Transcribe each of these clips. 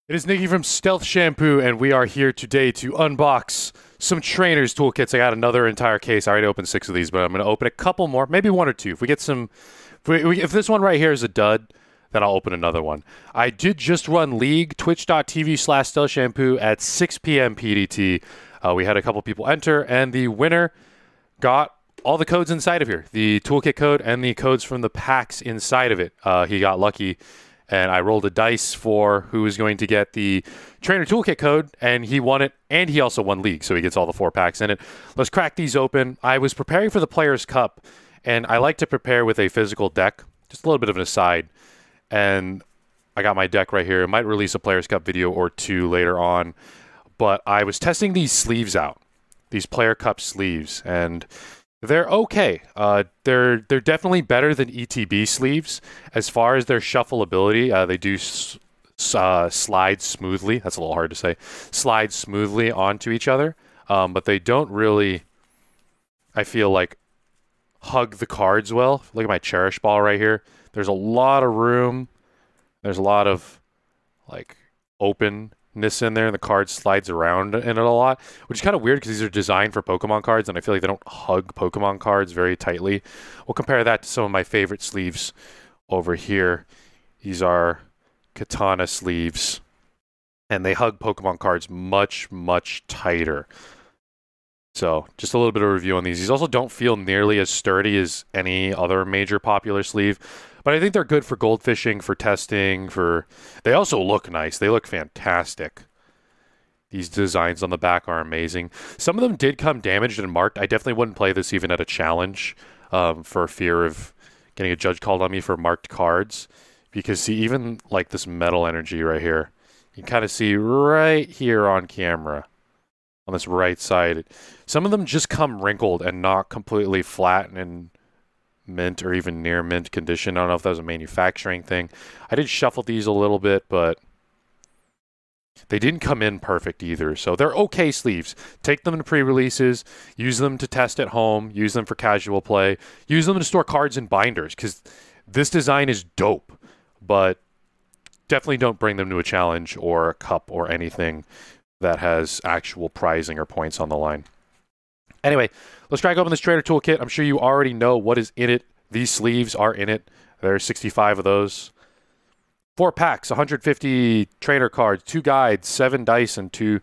It is Nikki from StealthShampoo, and we are here today to unbox some Trainer'S Toolkits. I got another entire case. I already opened 6 of these, but I'm going to open a couple more, maybe 1 or 2. If we get some, if this one right here is a dud, then I'll open another one. I did just run League, twitch.tv/StealthShampoo at 6 p.m. PDT. We had a couple people enter, and the winner got all the codes inside of here. The toolkit code and the codes from the packs inside of it. He got lucky. And I rolled a dice for who was going to get the Trainer Toolkit code, and he won it, and he also won League, so he gets all the 4 packs in it. Let's crack these open. I was preparing for the Player's Cup, and I like to prepare with a physical deck, just a little bit of an aside. And I got my deck right here. I might release a Player's Cup video or 2 later on, but I was testing these sleeves out, these Player Cup sleeves, and they're okay. They're definitely better than ETB sleeves as far as their shuffleability. They do slide smoothly. That's a little hard to say. Slide smoothly onto each other, but they don't really, I feel like, hug the cards well. Look at my Cherish Ball right here. There's a lot of room. There's a lot of like openness in there, and the card slides around in it a lot, which is kind of weird because these are designed for Pokemon cards, and I feel like they don't hug Pokemon cards very tightly. We'll compare that to some of my favorite sleeves over here. These are Katana sleeves, and they hug Pokemon cards much, much tighter. So just a little bit of review on these. These also don't feel nearly as sturdy as any other major popular sleeve, but I think they're good for goldfishing, for testing, they also look nice. They look fantastic. These designs on the back are amazing. Some of them did come damaged and marked. I definitely wouldn't play this even at a challenge for fear of getting a judge called on me for marked cards. Because see, even like this metal energy right here, you can kind of see right here on camera, on this right side. Some of them just come wrinkled and not completely flat and mint or even near mint condition. I don't know if that was a manufacturing thing. I did shuffle these a little bit, but they didn't come in perfect either. So they're okay sleeves. Take them to pre-releases, use them to test at home, use them for casual play, use them to store cards in binders, because this design is dope, but definitely don't bring them to a challenge or a cup or anything that has actual prizing or points on the line. Anyway, let's crack open this Trainer Toolkit. I'm sure you already know what is in it. These sleeves are in it. There's 65 of those. 4 packs, 150 trainer cards, 2 guides, 7 dice, and 2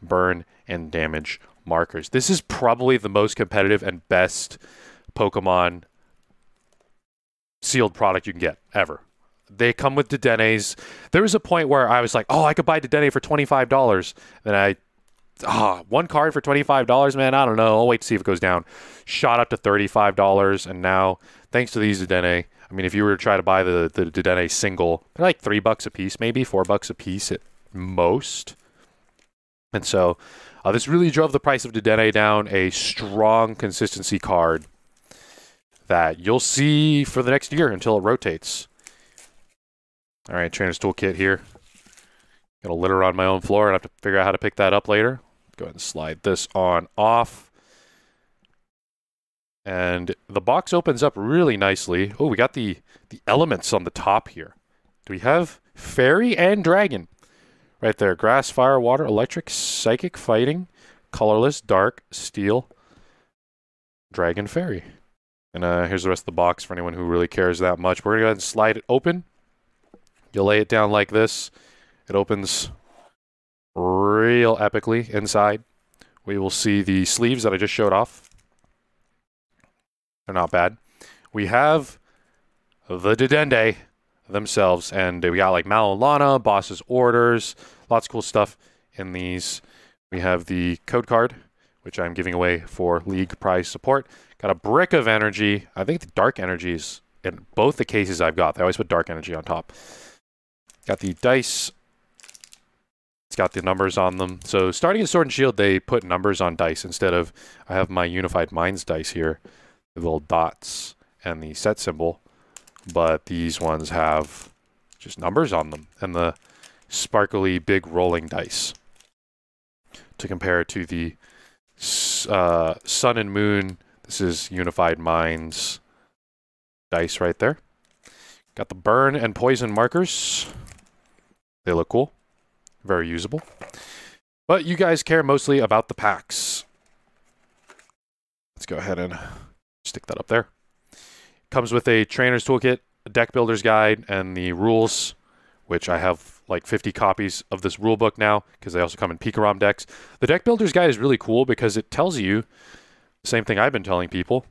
burn and damage markers. This is probably the most competitive and best Pokemon sealed product you can get, ever. They come with dedennes. There was a point where I was like, oh, I could buy dedenne for $25. Then one card for $25, man, I don't know. I'll wait to see if it goes down. Shot up to $35, and now, thanks to these dedenne, I mean, if you were to try to buy the dedenne single, they're like $3 a piece, maybe $4 a piece at most. And so, this really drove the price of dedenne down. A strong consistency card that you'll see for the next year until it rotates. All right, Trainer's Toolkit here. Got a litter on my own floor, and I have to figure out how to pick that up later. Go ahead and slide this on off. And the box opens up really nicely. Oh, we got the elements on the top here. Do we have Fairy and Dragon? Right there. Grass, Fire, Water, Electric, Psychic, Fighting, Colorless, Dark, Steel, Dragon, Fairy. And here's the rest of the box for anyone who really cares that much. We're going to go ahead and slide it open. You'll lay it down like this. It opens real epically inside. We will see the sleeves that I just showed off. They're not bad. We have the dedenne themselves, and we got like Malolana, Boss's Orders, lots of cool stuff in these. We have the code card, which I'm giving away for League prize support. Got a brick of energy. I think the dark energy is in both the cases I've got. They always put dark energy on top. Got the dice. It's got the numbers on them. So starting in Sword and Shield, they put numbers on dice instead of, I have my Unified Minds dice here, the little dots and the set symbol. But these ones have just numbers on them and the sparkly big rolling dice to compare to the Sun and Moon. This is Unified Minds dice right there. Got the burn and poison markers. They look cool. Very usable. But you guys care mostly about the packs. Let's go ahead and stick that up there. Comes with a Trainer's Toolkit, a Deck Builder's Guide, and the rules, which I have like 50 copies of this rule book now, because they also come in Pika-ROM decks. The Deck Builder's Guide is really cool because it tells you the same thing I've been telling people.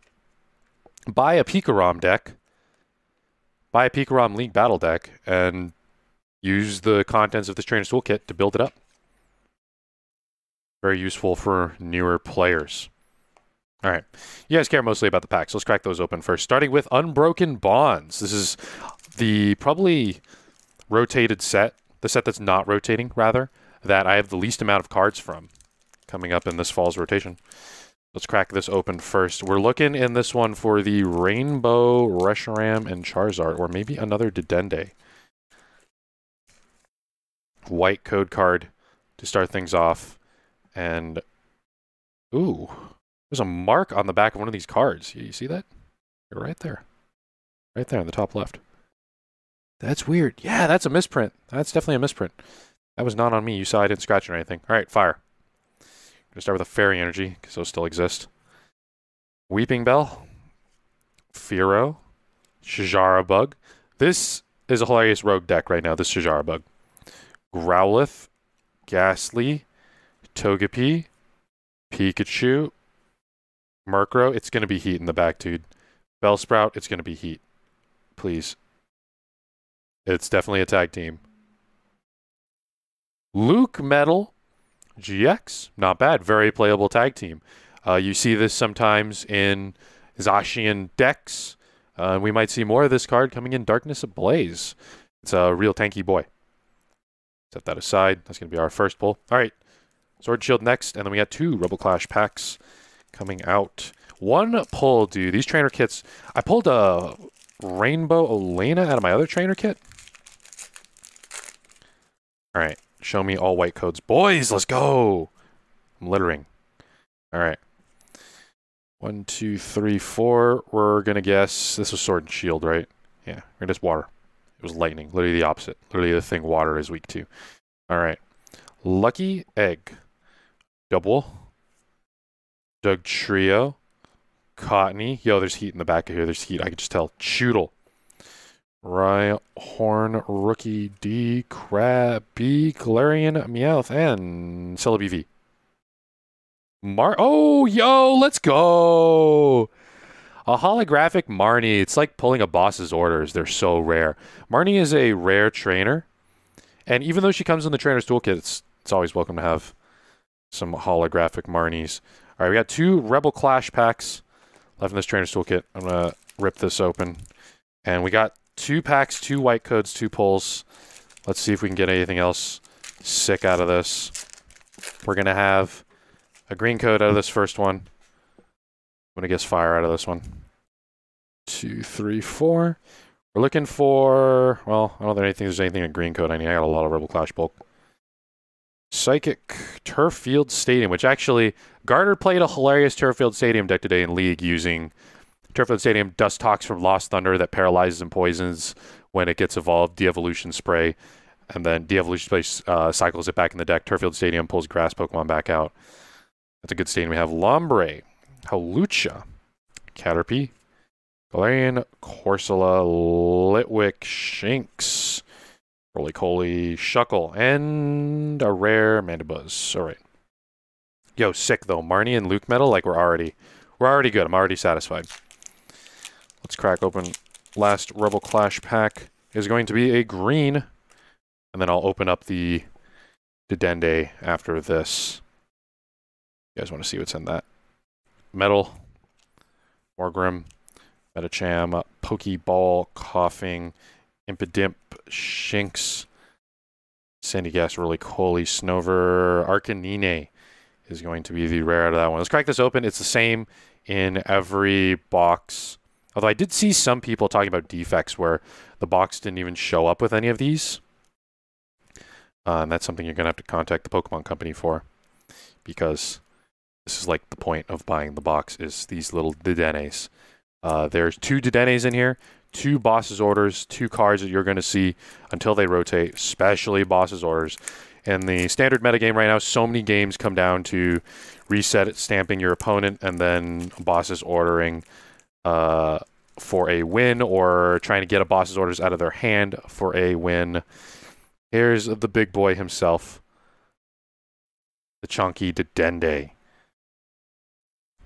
Buy a Pika-ROM deck, buy a Pika-ROM League Battle deck, and use the contents of this Trainer's Toolkit to build it up. Very useful for newer players. All right, you guys care mostly about the packs. Let's crack those open first, starting with Unbroken Bonds. This is the probably rotated set, the set that's not rotating, rather, that I have the least amount of cards from coming up in this fall's rotation. Let's crack this open first. We're looking in this one for the Rainbow, Reshiram, and Charizard, or maybe another Dedenne. White code card to start things off. And, ooh, there's a mark on the back of one of these cards. You see that? Right there. Right there in the top left. That's weird. Yeah, that's a misprint. That's definitely a misprint. That was not on me. You saw I didn't scratch it or anything. All right, fire. Gonna start with a Fairy Energy, because those still exist. Weeping Bell. Fearow. Shajara Bug. This is a hilarious rogue deck right now, this Shajara Bug. Growlithe. Ghastly. Togepi. Pikachu. Murkrow. It's going to be heat in the back, dude. Bellsprout. It's going to be heat. Please. It's definitely a tag team. Luke Metal. GX. Not bad. Very playable tag team. You see this sometimes in Zacian decks. We might see more of this card coming in Darkness Ablaze. It's a real tanky boy. Set that aside. That's going to be our first pull. All right. Sword Shield next. And then we got 2 Rebel Clash packs coming out. One pull, dude. These trainer kits. I pulled a Rainbow Elena out of my other trainer kit. All right. Show me all white codes. Boys, let's go. I'm littering. All right. 1, 2, 3, 4. We're going to guess. This was Sword and Shield, right? Yeah. We're going to guess water. It was lightning. Literally the opposite. Literally the thing water is weak to. All right. Lucky Egg. Double. Doug Trio. Cottony. Yo, there's heat in the back of here. There's heat. I can just tell. Choodle. Rhyhorn, Rookie, D, Krabby, Galarian, Meowth, and Celebi V. Oh, yo, let's go! A holographic Marnie. It's like pulling a boss's orders. They're so rare. Marnie is a rare trainer. And even though she comes in the Trainer's Toolkit, it's always welcome to have some holographic Marnies. All right, we got 2 Rebel Clash packs left in this Trainer's Toolkit. I'm going to rip this open. And we got 2 packs, 2 white codes, 2 pulls. Let's see if we can get anything else sick out of this. We're going to have a green code out of this first one. I'm going to guess fire out of this one. 2, 3, 4. We're looking for, well, I don't think there's anything in green code I need. I got a lot of Rebel Clash bulk. Psychic Turf Field Stadium, which actually, Garter played a hilarious Turf Field Stadium deck today in League using Turf Field Stadium Dust Tox from Lost Thunder that paralyzes and poisons when it gets evolved, De-Evolution Spray, and then De-Evolution Spray cycles it back in the deck. Turf Field Stadium pulls grass Pokemon back out. That's a good stadium. We have Lombre, Hawlucha, Caterpie, Galarian, Corsola, Litwick, Shinx, Roly-Coly, Shuckle, and a rare Mandibuzz. All right. Yo, sick though. Marnie and Luke Metal, like we're already good. I'm already satisfied. Let's crack open. Last Rebel Clash pack is going to be a green, and then I'll open up the Dedenne after this. You guys want to see what's in that? Metal, Morgrim, Metacham, Pokeball, Coughing, Impidimp, Shinx, Sandygast, Roly-Coly, Snover, Arcanine is going to be the rare out of that one. Let's crack this open. It's the same in every box. Although I did see some people talking about defects where the box didn't even show up with any of these. And that's something you're going to have to contact the Pokemon Company for. Because this is like the point of buying the box, is these little Dedennes. There's 2 Dedennes in here, 2 Boss's Orders, 2 cards that you're going to see until they rotate, especially Boss's Orders. In the standard metagame right now, so many games come down to reset stamping your opponent and then Boss's Ordering for a win, or trying to get a Boss's Orders out of their hand for a win. Here's the big boy himself, the chunky Dedenne.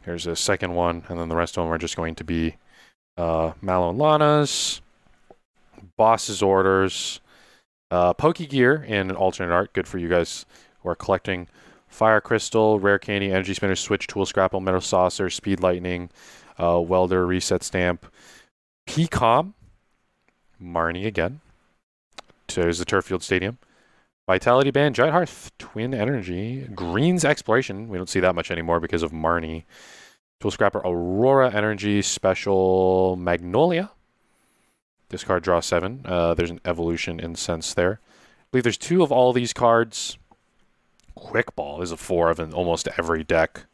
Here's a second one, and then the rest of them are just going to be Mallow and Lana's, Boss's Orders, Pokegear in an alternate art, good for you guys who are collecting. Fire Crystal, Rare Candy, Energy Spinner, Switch, Tool Scrapple, Metal Saucer, Speed Lightning, Welder, Reset Stamp, PCOM, Marnie again. There's the Turffield Stadium. Vitality Band, Giant Hearth, Twin Energy, Green's Exploration. We don't see that much anymore because of Marnie. Tool Scrapper, Aurora Energy, Special Magnolia. Discard, draw 7. There's an Evolution Incense there. I believe there's 2 of all these cards. Quick Ball, there's a 4 of in almost every deck.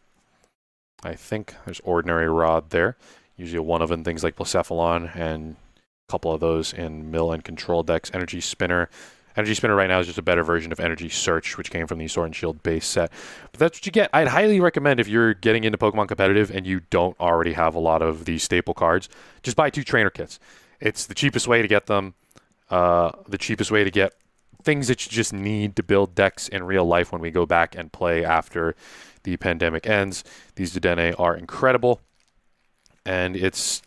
I think there's Ordinary Rod there. Usually a 1 of in things like Blacephalon, and a couple of those in mill and control decks. Energy Spinner. Energy Spinner right now is just a better version of Energy Search, which came from the Sword and Shield base set. But that's what you get. I'd highly recommend, if you're getting into Pokemon Competitive and you don't already have a lot of these staple cards, just buy 2 trainer kits. It's the cheapest way to get them, the cheapest way to get things that you just need to build decks in real life when we go back and play after the pandemic ends. These Dedenne are incredible, and it's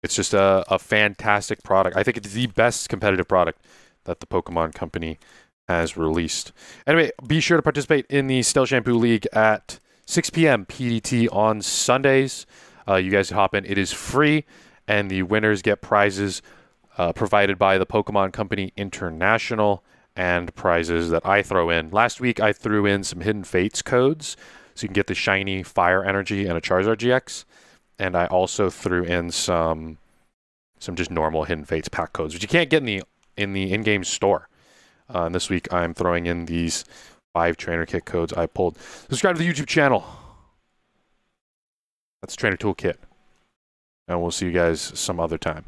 just a fantastic product. I think it's the best competitive product that the Pokemon Company has released. Anyway, be sure to participate in the StealthShampoo League at 6 p.m. PDT on Sundays. You guys hop in. It is free, and the winners get prizes provided by the Pokemon Company International, and prizes that I throw in. Last week, I threw in some Hidden Fates codes, so you can get the shiny Fire Energy and a Charizard GX. And I also threw in some just normal Hidden Fates pack codes, which you can't get in the in-game store. And this week, I'm throwing in these 5 trainer kit codes I pulled. Subscribe to the YouTube channel. That's Trainer Toolkit. And we'll see you guys some other time.